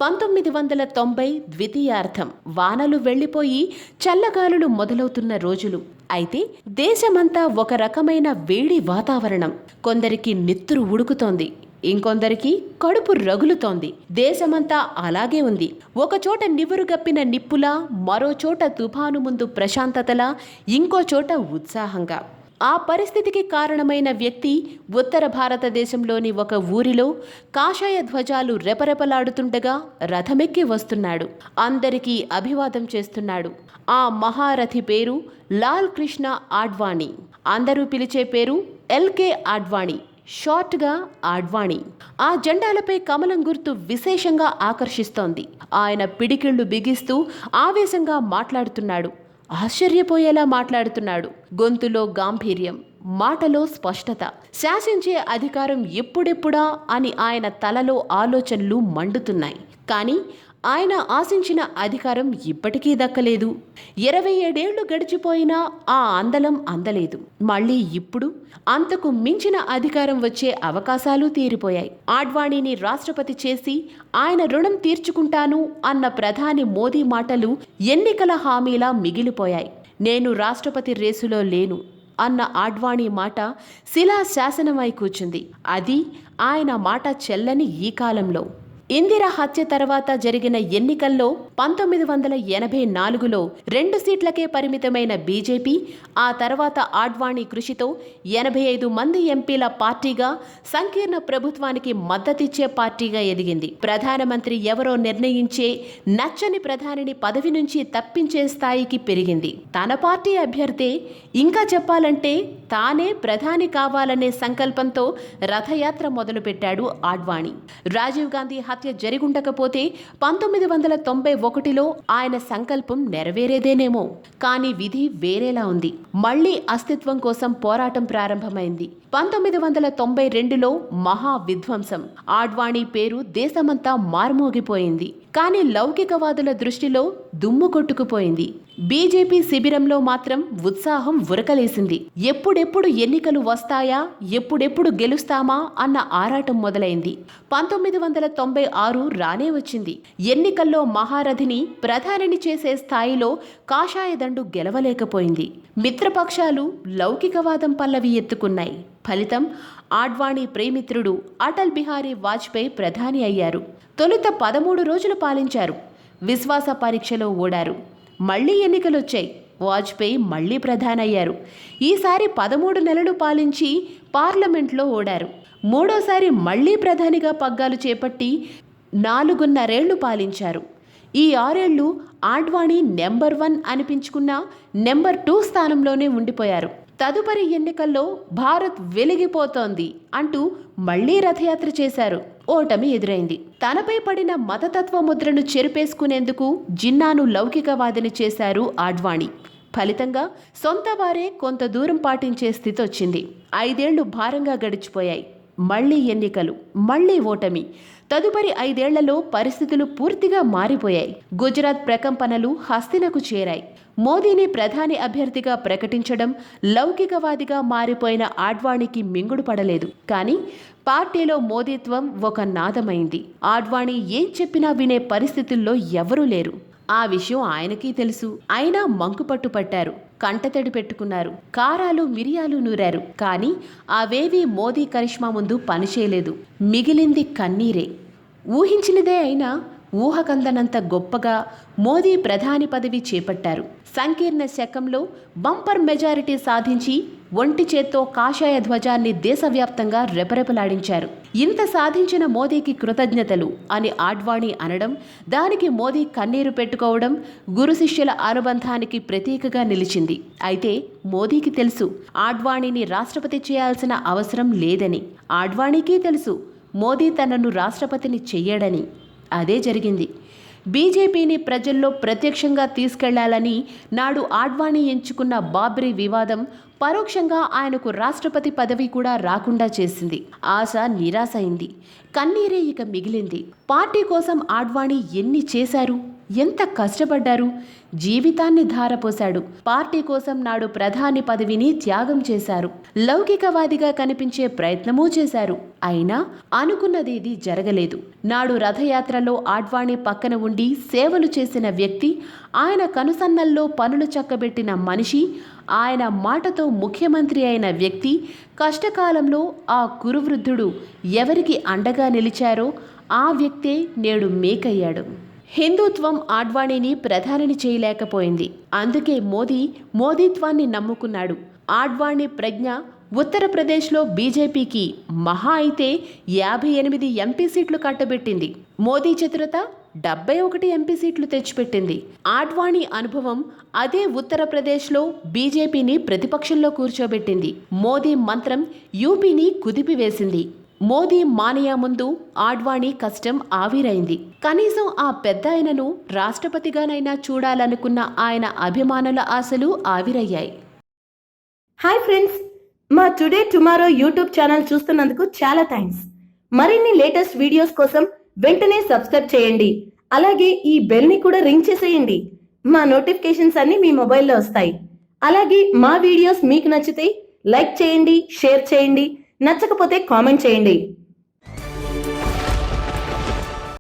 1990 ద్వితీయార్థం వానలు వెళ్లిపోయి చల్లగాలులు మొదలవుతున్న రోజులు. అయితే దేశమంతా ఒక రకమైన వేడి వాతావరణం. కొందరికి నెత్తురు ఉడుకుతోంది, ఇంకొందరికి కడుపు రగులుతోంది. దేశమంతా అలాగే ఉంది. ఒకచోట నివురుగప్పిన నిప్పులా, మరో చోట తుఫాను ముందు ప్రశాంతతలా, ఇంకో చోట ఉత్సాహంగా. ఆ పరిస్థితికి కారణమైన వ్యక్తి ఉత్తర భారతదేశంలోని ఒక ఊరిలో కాషాయ ధ్వజాలు రెపరెపలాడుతుండగా రథమెక్కి వస్తున్నాడు. అందరికీ అభివాదం చేస్తున్నాడు. ఆ మహారథి పేరు లాల్ కృష్ణ ఆడ్వాణి. అందరూ పిలిచే పేరు ఎల్కే ఆడ్వాణి, షార్ట్గా ఆడ్వాణి. ఆ జెండాలపై కమలం గుర్తు విశేషంగా ఆకర్షిస్తోంది. ఆయన పిడికిళ్లు బిగిస్తూ ఆవేశంగా మాట్లాడుతున్నాడు. ఆశ్చర్యపోయేలా మాట్లాడుతున్నాడు. గొంతులో గాంభీర్యం, మాటలో స్పష్టత. శాసించే అధికారం ఎప్పుడెప్పుడా అని ఆయన తలలో ఆలోచనలు మండుతున్నాయి. కానీ ఆయన ఆశించిన అధికారం ఇప్పటికీ దక్కలేదు. 27 ఏళ్లు గడిచిపోయినా ఆ అందలం అందలేదు. మళ్ళీ ఇప్పుడు అంతకు మించిన అధికారం వచ్చే అవకాశాలు తీరిపోయాయి. ఆడ్వాణిని రాష్ట్రపతి చేసి ఆయన రుణం తీర్చుకుంటాను అన్న ప్రధాని మోదీ మాటలు ఎన్నికల హామీలా మిగిలిపోయాయి. నేను రాష్ట్రపతి రేసులో లేను అన్న ఆడ్వాణి మాట శిలా శాసనమై కూర్చుంది. అది ఆయన మాట చెల్లని ఈ కాలంలో. ఇందిరా హత్య తర్వాత జరిగిన ఎన్నికల్లో 1984లో 2 సీట్లకే పరిమితమైన బీజేపీ ఆ తర్వాత ఆడ్వాణి కృషితో 85 మంది ఎంపీల పార్టీగా సంకీర్ణ ప్రభుత్వానికి మద్దతిచ్చే పార్టీగా ఎదిగింది. ప్రధానమంత్రి ఎవరో నిర్ణయించే నచ్చని ప్రధానిని పదవి నుంచి తప్పించే స్థాయికి పెరిగింది. తన పార్టీ అభ్యర్థే, ఇంకా చెప్పాలంటే తానే ప్రధాని కావాలనే సంకల్పంతో రథయాత్ర మొదలుపెట్టాడు ఆడ్వాణి. రాజీవ్ గాంధీ హత్య జరిగుండకపోతే 1991లో ఆయన సంకల్పం నెరవేరేదేనేమో. కానీ విధి వేరేలా ఉంది. మళ్లీ అస్తిత్వం కోసం పోరాటం ప్రారంభమైంది. 1992లో మహా విధ్వంసం. ఆడ్వాణి పేరు దేశమంతా మార్మోగిపోయింది. కానీ లౌకికవాదుల దృష్టిలో దుమ్ము కొట్టుకుపోయింది. బీజేపీ శిబిరంలో మాత్రం ఉత్సాహం ఉరకలేసింది. ఎప్పుడెప్పుడు ఎన్నికలు వస్తాయా, ఎప్పుడెప్పుడు గెలుస్తామా అన్న ఆరాటం మొదలైంది. 1996 రానే వచ్చింది. ఎన్నికల్లో మహారథిని ప్రధానిని చేసే స్థాయిలో కాషాయ దండు గెలవలేకపోయింది. మిత్రపక్షాలు లౌకికవాదం పల్లవి ఎత్తుకున్నాయి. ఫలితం ఆడ్వాణి ప్రేమిత్రుడు అటల్ బిహారీ వాజ్పేయి ప్రధాని అయ్యారు. తొలుత 13 రోజులు పాలించారు. విశ్వాస పరీక్షలో ఓడారు. మళ్లీ ఎన్నికలొచ్చాయి. వాజ్పేయి మళ్లీ ప్రధానయ్యారు. ఈసారి 13 నెలలు పాలించి పార్లమెంట్లో ఓడారు. మూడోసారి మళ్లీ ప్రధానిగా పగ్గాలు చేపట్టి 4.5 ఏళ్లు పాలించారు. ఈ 6 ఏళ్లు ఆడ్వాణి నెంబర్ 1 అనిపించుకున్న నెంబర్ 2 స్థానంలోనే ఉండిపోయారు. తదుపరి ఎన్నికల్లో భారత్ వెలిగిపోతోంది అంటూ మళ్లీ రథయాత్ర చేశారు. ఓటమి ఎదురైంది. తనపై పడిన మతతత్వ ముద్రను చెరిపేసుకునేందుకు జిన్నాను లౌకికవాదిని చేశారు ఆడ్వాణి. ఫలితంగా సొంత వారే కొంత దూరం పాటించే స్థితి వచ్చింది. 5 ఏళ్లు భారంగా గడిచిపోయాయి. మళ్లీ ఎన్నికలు, మళ్లీ ఓటమి. తదుపరి 5 ఏళ్లలో పరిస్థితులు పూర్తిగా మారిపోయాయి. గుజరాత్ ప్రకంపనలు హస్తినకు చేరాయి. మోదీని ప్రధాని అభ్యర్థిగా ప్రకటించడం లౌకికవాదిగా మారిపోయిన ఆడ్వాణికి మింగుడు పడలేదు. కానీ పార్టీలో మోదీత్వం ఒక నాదమైంది. ఆడ్వాణి ఏం చెప్పినా వినే పరిస్థితుల్లో ఎవరూ లేరు. ఆ విషయం ఆయనకీ తెలుసు. అయినా మంకుపట్టు పట్టారు. కంటతడి పెట్టుకున్నారు. కారాలు మిరియాలు నూరారు. కానీ అవేవీ మోదీ కరిష్మా ముందు పనిచేయలేదు. మిగిలింది కన్నీరే. ఊహించినదే అయినా ఊహకందనంత గొప్పగా మోదీ ప్రధాని పదవి చేపట్టారు. సంకీర్ణ శకంలో బంపర్ మెజారిటీ సాధించి ఒంటి చేత్తో కాషాయ ధ్వజాన్ని దేశవ్యాప్తంగా రెపరెపలాడించారు. ఇంత సాధించిన మోదీకి కృతజ్ఞతలు అని ఆడ్వాణి అనడం, దానికి మోదీ కన్నీరు పెట్టుకోవడం గురు శిష్యుల అనుబంధానికి ప్రతీకగా నిలిచింది. అయితే మోదీకి తెలుసు ఆడ్వాణిని రాష్ట్రపతి చేయాల్సిన అవసరం లేదని. ఆడ్వాణికి తెలుసు మోదీ తనను రాష్ట్రపతిని చెయ్యడని. అదే జరిగింది. బీజేపీని ప్రజల్లో ప్రత్యక్షంగా తీసుకెళ్లాలని నాడు ఆడ్వాణి ఎంచుకున్న బాబ్రీ వివాదం పరోక్షంగా ఆయనకు రాష్ట్రపతి పదవి కూడా రాకుండా చేసింది. ఆశ నిరాశ అయింది. కన్నీరే ఇక మిగిలింది. పార్టీ కోసం ఆడ్వాణి ఎన్ని చేశారు, ఎంత కష్టపడ్డారు, జీవితాన్ని ధారపోశాడు. పార్టీ కోసం నాడు ప్రధాని పదవిని త్యాగం చేశారు. లౌకికవాదిగా కనిపించే ప్రయత్నమూ చేశారు. అయినా అనుకున్నదేది జరగలేదు. నాడు రథయాత్రలో ఆడ్వాణి పక్కన ఉండి సేవలు చేసిన వ్యక్తి, ఆయన కనుసన్నల్లో పనులు చక్కబెట్టిన మనిషి, ఆయన మాటతో ముఖ్యమంత్రి అయిన వ్యక్తి, కష్టకాలంలో ఆ కురువృద్ధుడు ఎవరికి అండగా నిలిచారో ఆ వ్యక్తే నేడు మేకయ్యాడు. హిందుత్వం ఆడ్వాణిని ప్రధానిని చేయలేకపోయింది. అందుకే మోదీత్వాన్ని నమ్ముకున్నాడు. ఆడ్వాణి ప్రజ్ఞ ఉత్తరప్రదేశ్లో బీజేపీకి మహా అయితే 58 ఎంపీ సీట్లు కట్టబెట్టింది. మోదీ చతురత 71 ఎంపీ సీట్లు తెచ్చిపెట్టింది. ఆడ్వాణి అనుభవం అదే ఉత్తరప్రదేశ్లో బీజేపీని ప్రతిపక్షంలో కూర్చోబెట్టింది. మోదీ మంత్రం యూపీని కుదిపివేసింది. మోదీ మానియా ముందు ఆడ్వాణి కష్టం ఆవిరైంది. కనీసం ఆ పెద్ద ఆయనను రాష్ట్రపతిగానైనా చూడాలనుకున్న ఆయన అభిమానుల ఆశలు ఆవిరయ్యాయి. హాయ్ ఫ్రెండ్స్, మా టుడే టుమారో యూట్యూబ్ ఛానల్ చూస్తున్నందుకు చాలా థ్యాంక్స్. మరిన్ని లేటెస్ట్ వీడియోస్ కోసం వెంటనే సబ్స్క్రైబ్ చేయండి. అలాగే ఈ బెల్ ని కూడా రింగ్ చేసేయండి. మా నోటిఫికేషన్స్ అన్ని మీ మొబైల్లో వస్తాయి. అలాగే మా వీడియోస్ మీకు నచ్చితే లైక్ చేయండి, షేర్ చేయండి, నచ్చకపోతే కామెంట్ చేయండి.